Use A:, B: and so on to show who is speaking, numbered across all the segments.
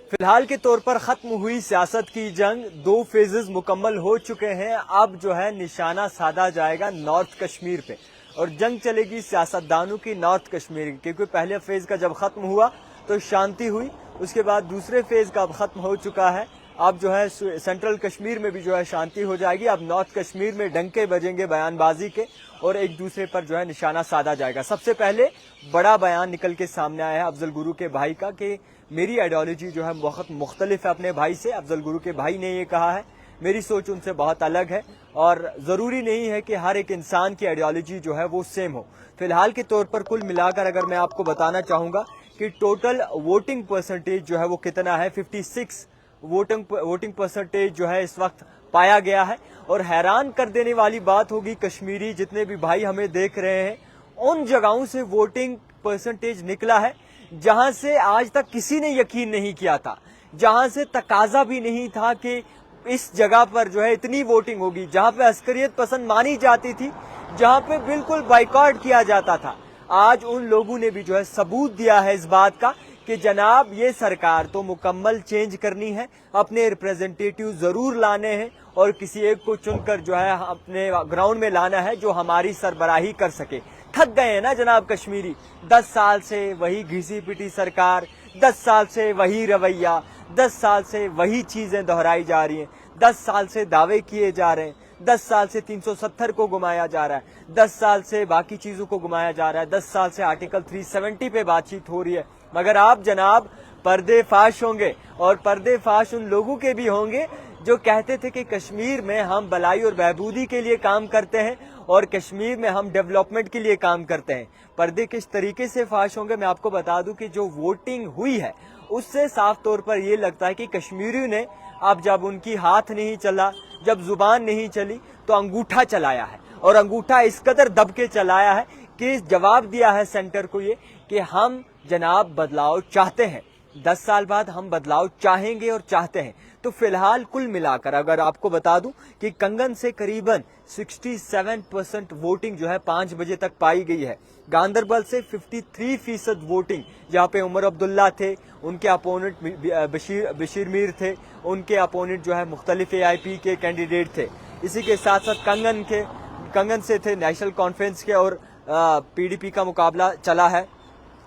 A: फिलहाल के तौर पर खत्म हुई सियासत की जंग, 2 फेजेस मुकम्मल हो चुके हैं। अब जो है निशाना साधा जाएगा नॉर्थ कश्मीर पे और जंग चलेगी सियासतदानों की नॉर्थ कश्मीर की, क्योंकि पहले फेज का जब खत्म हुआ तो शांति हुई, उसके बाद दूसरे फेज का अब खत्म हो चुका है। अब जो है सेंट्रल कश्मीर में भी जो है शांति हो जाएगी। अब नॉर्थ कश्मीर में डंके बजेंगे बयानबाजी के और एक दूसरे पर जो है निशाना साधा जाएगा। सबसे पहले बड़ा बयान निकल के सामने आया है अफजल गुरु के भाई का कि मेरी आइडियोलॉजी जो है बहुत मुख्तलिफ है अपने भाई से। अफजल गुरु के भाई ने ये कहा है मेरी सोच उनसे बहुत अलग है और जरूरी नहीं है कि हर एक इंसान की आइडियोलॉजी जो है वो सेम हो। फिलहाल के तौर पर कुल मिलाकर अगर मैं आपको बताना चाहूंगा कि टोटल वोटिंग परसेंटेज जो है वो कितना है, 56 वोटिंग परसेंटेज जो है इस वक्त पाया गया है। और हैरान कर देने वाली बात होगी, कश्मीरी जितने भी भाई हमें देख रहे हैं, उन जगहों से वोटिंग परसेंटेज निकला है जहां से आज तक किसी ने यकीन नहीं किया था, जहां से तकाजा भी नहीं था कि इस जगह पर जो है इतनी वोटिंग होगी, जहां पे अस्करियत पसंद मानी जाती थी, जहां पे बिल्कुल बाइकआउट किया जाता था। आज उन लोगों ने भी जो है सबूत दिया है इस बात का कि जनाब ये सरकार तो मुकम्मल चेंज करनी है, अपने रिप्रेजेंटेटिव जरूर लाने हैं और किसी एक को चुनकर जो है अपने ग्राउंड में लाना है जो हमारी सरबराही कर सके। थक गए हैं ना जनाब कश्मीरी, 10 साल से वही घिसी पिटी सरकार, 10 साल से वही रवैया, 10 साल से वही चीजें दोहराई जा रही हैं, 10 साल से दावे किए जा रहे हैं, 10 साल से 370 को घुमाया जा रहा है, 10 साल से बाकी चीजों को घुमाया जा रहा है, 10 साल से आर्टिकल 370 पे बातचीत हो रही है। मगर आप जनाब पर्देफाश होंगे और पर्देफाश उन लोगों के भी होंगे जो कहते थे कि कश्मीर में हम भलाई और बहबूदी के लिए काम करते हैं और कश्मीर में हम डेवलपमेंट के लिए काम करते हैं। पर्दे किस तरीके से फाश होंगे मैं आपको बता दूं कि जो वोटिंग हुई है उससे साफ तौर पर यह लगता है कि कश्मीरियों ने अब जब उनकी हाथ नहीं चला, जब जुबान नहीं चली, तो अंगूठा चलाया है और अंगूठा इस कदर दब के चलाया है कि जवाब दिया है सेंटर को ये कि हम जनाब बदलाव चाहते हैं, 10 साल बाद हम बदलाव चाहेंगे और चाहते हैं। तो फिलहाल कुल मिलाकर अगर आपको बता दूं कि कंगन से करीबन 67% वोटिंग जो है 5 बजे तक पाई गई है। गांदरबल से 53% वोटिंग, जहां पे उमर अब्दुल्ला थे, उनके अपोनेंट बशीर मीर थे, उनके अपोनेंट जो है मुख्तलिफ AIP के कैंडिडेट थे। इसी के साथ साथ कंगन से थे नेशनल कॉन्फ्रेंस के और PDP का मुकाबला चला है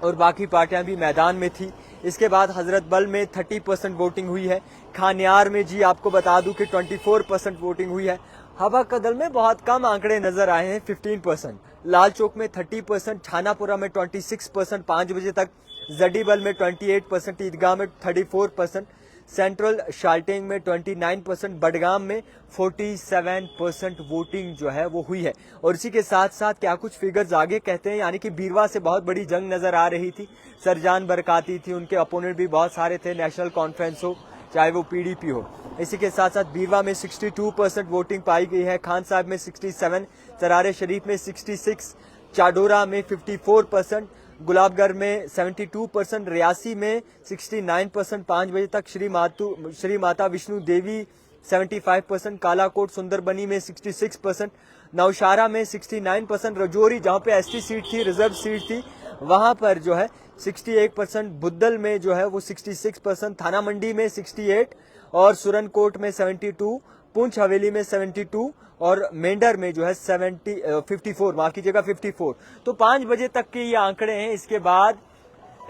A: और बाकी पार्टियां भी मैदान में थी। इसके बाद हजरत बल में 30% वोटिंग हुई है। खानियार में जी आपको बता दूं कि 24% वोटिंग हुई है। हवा कदल में बहुत कम आंकड़े नजर आए हैं, 15%। लाल चौक में 30%, छानापुरा में 26% 5 बजे तक, जडीबल में 28%, ईदगाह में 34%, सेंट्रल शाल्टिंग में 29%, बडगाम में 47% वोटिंग जो है वो हुई है। और इसी के साथ साथ क्या कुछ फिगर्स आगे कहते हैं, यानी कि बीरवा से बहुत बड़ी जंग नजर आ रही थी। सरजान बरकाती थी, उनके अपोनेंट भी बहुत सारे थे, नेशनल कॉन्फ्रेंस हो चाहे वो PDP हो। इसी के साथ साथ बीरवा में 62% वोटिंग पाई गई है, खान साहब में 67, चरारे शरीफ में 66, चाडोरा में 54%, गुलाबगढ़ में 72%, रियासी में 69%, 5 बजे तक श्री माता विष्णु देवी 75%, कालाकोट सुंदरबनी में 66%, नौशारा में 69%, रजौरी जहां पे ST सीट थी, रिजर्व सीट थी, वहां पर जो है 68%, बुद्धल में जो है वो 66%, थाना मंडी में 68 और सुरनकोट में 72, पुंछ हवेली में 72 और मेंढर में जो है 54, माफ कीजिएगा 54। तो 5 बजे तक के ये आंकड़े हैं। इसके बाद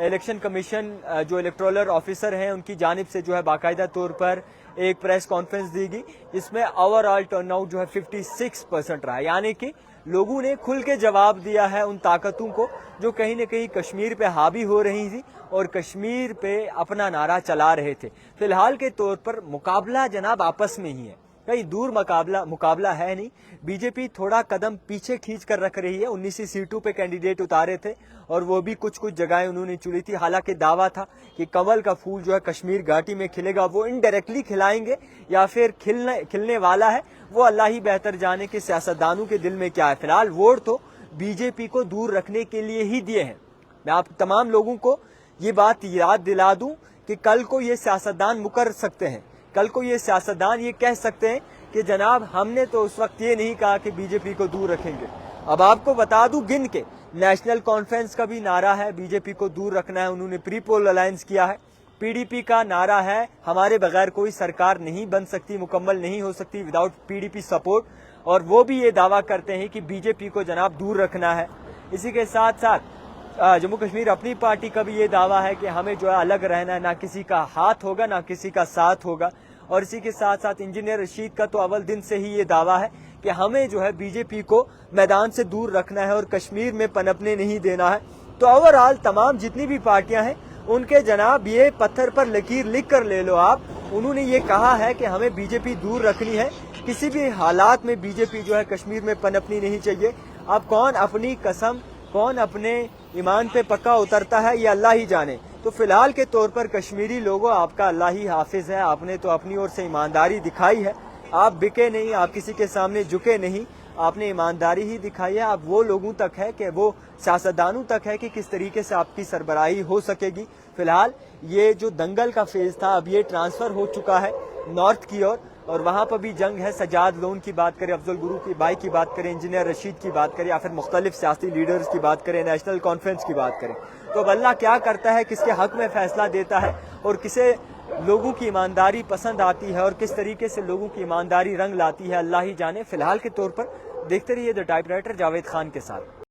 A: इलेक्शन कमीशन जो इलेक्टोरल ऑफिसर हैं उनकी जानिब से जो है बाकायदा तौर पर एक प्रेस कॉन्फ्रेंस दी गई, जिसमें ओवरऑल टर्नआउट जो है 56% रहा, यानी कि लोगों ने खुल के जवाब दिया है उन ताकतों को जो कहीं न कहीं कश्मीर पे हावी हो रही थी और कश्मीर पे अपना नारा चला रहे थे। फिलहाल के तौर पर मुकाबला जनाब आपस में ही है, कहीं दूर मुकाबला है नहीं। बीजेपी थोड़ा कदम पीछे खींच कर रख रही है, 19 सीटों पे कैंडिडेट उतारे थे और वो भी कुछ जगहें उन्होंने चुनी थी। हालांकि दावा था कि कमल का फूल जो है कश्मीर घाटी में खिलेगा, वो इनडायरेक्टली खिलाएंगे या फिर खिलने वाला है, वो अल्लाह ही बेहतर जाने कि सियासतदानों के दिल में क्या है। फिलहाल वोट तो बीजेपी को दूर रखने के लिए ही दिए हैं। मैं आप तमाम लोगों को ये बात याद दिला दूं कि कल को ये सियासतदान मुकर सकते हैं, कल को ये सियासतदान ये कह सकते हैं कि जनाब हमने तो उस वक्त ये नहीं कहा कि बीजेपी को दूर रखेंगे। अब आपको बता दूं गिन के, नेशनल कॉन्फ्रेंस का भी नारा है बीजेपी को दूर रखना है, उन्होंने प्री पोल अलायंस किया है। PDP का नारा है हमारे बगैर कोई सरकार नहीं बन सकती, मुकम्मल नहीं हो सकती विदाउट PDP सपोर्ट, और वो भी ये दावा करते हैं कि BJP को जनाब दूर रखना है। इसी के साथ साथ जम्मू कश्मीर अपनी पार्टी का भी ये दावा है कि हमें जो है अलग रहना है, ना किसी का हाथ होगा ना किसी का साथ होगा। और इसी के साथ साथ इंजीनियर रशीद का तो अव्वल दिन से ही ये दावा है कि हमें जो है BJP को मैदान से दूर रखना है और कश्मीर में पनपने नहीं देना है। तो ओवरऑल तमाम जितनी भी पार्टियां हैं उनके जनाब ये पत्थर पर लकीर लिख कर ले लो आप, उन्होंने ये कहा है कि हमें BJP दूर रखनी है, किसी भी हालात में BJP जो है कश्मीर में पनपनी नहीं चाहिए। अब कौन अपनी कसम, कौन अपने ईमान पे पक्का उतरता है ये अल्लाह ही जाने। तो फिलहाल के तौर पर कश्मीरी लोगों, आपका अल्लाह ही हाफिज है, आपने तो अपनी ओर से ईमानदारी दिखाई है, आप बिके नहीं, आप किसी के सामने झुके नहीं, आपने ईमानदारी ही दिखाई है। अब वो लोगों तक है कि वो सियासतदानों तक है कि किस तरीके से आपकी सरबराही हो सकेगी। फिलहाल ये जो दंगल का फेज था अब ये ट्रांसफर हो चुका है नॉर्थ की ओर, और वहां पर भी जंग है। सजाद लोन की बात करें, अफजल गुरु की भाई की बात करें, इंजीनियर रशीद की बात करें, या फिर मुख्तलिफ सियासी लीडर्स की बात करें, नेशनल कॉन्फ्रेंस की बात करें, तो अब अल्लाह क्या करता है, किसके हक में फैसला देता है और किसे लोगों की ईमानदारी पसंद आती है और किस तरीके से लोगों की ईमानदारी रंग लाती है, अल्लाह ही जाने। फिलहाल के तौर पर देखते रहिए द टाइपराइटर जावेद खान के साथ।